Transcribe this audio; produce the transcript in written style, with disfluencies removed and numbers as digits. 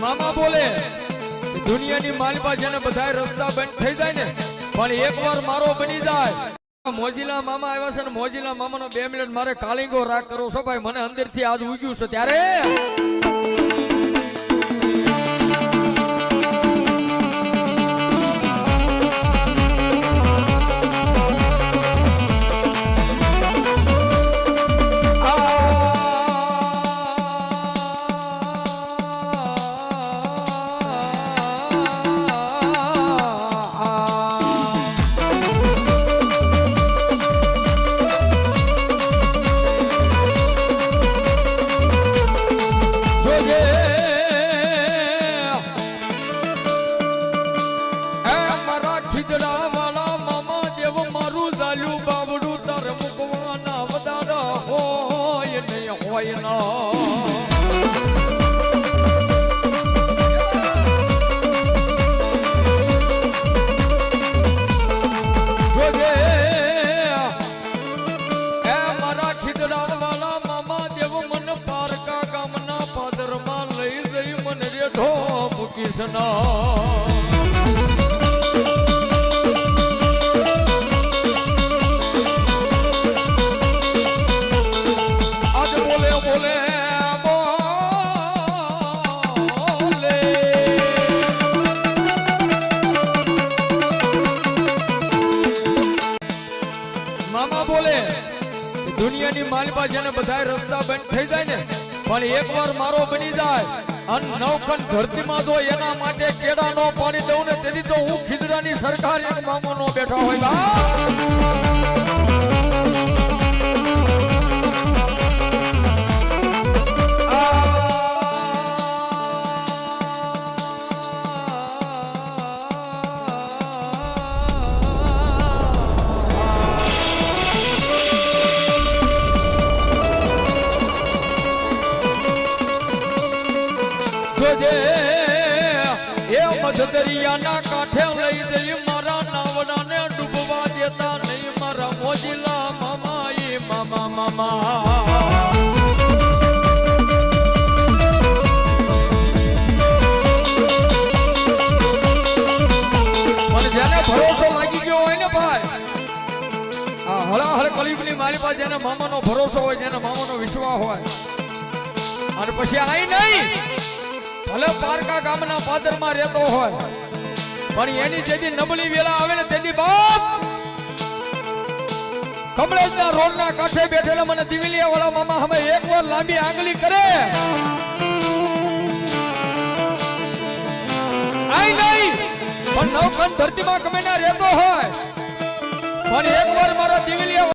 મામા બોલે દુનિયાની માલપા જેને બધા રસ્તા બંધ થઈ જાય ને પણ એકવાર મારો બની જાય મોજીલા મામા આવ્યા છે ને મોજીલા મામાનો 2 મિનિટ મારે કાલિંગો રાગ કરો છો ભાઈ મને અંદરથી આજ ઉગ્યું છે ત્યારે Krishna દુનિયાની માલપા જેને બધા રસ્તા બંધ થઈ જાય ને પણ એકવાર મારો બની જાય અને નવખંડ ધરતીમાં જો એના માટે કેડા નો પાણી દઉં ને તેથી તો હું ખીજડાની સરકાર એક મામો નો બેઠા હોય દરિયાના કાંઠે લઈ જઈ મારા નાવડાને ડૂબવા દેતા નહીં મારા મોજીલા મામા એ મામા મામા મને જેને ભરોસો લાગી ગયો હોય ને ભાઈ આ હળાહળ કલીબની મારી પાસે જેને મામાનો ભરોસો હોય જેને મામાનો વિશ્વાસ હોય અને પછી આઈ નહીં ભલે પારકા ગામના પાદરમાં રહેતો હોય પણ એની જેથી નબળી વેલા આવે ને તેની બાપ કમળેજના રોડના કાંઠે બેઠેલા મને દિવેલિયા વાળા મામા હવે એકવાર લાંબી આંગળી કરે આઈ નહીં પણ નવખંડ ધરતીમાં કમેના રહેતો હોય પણ એકવાર મારા દિવેલિયા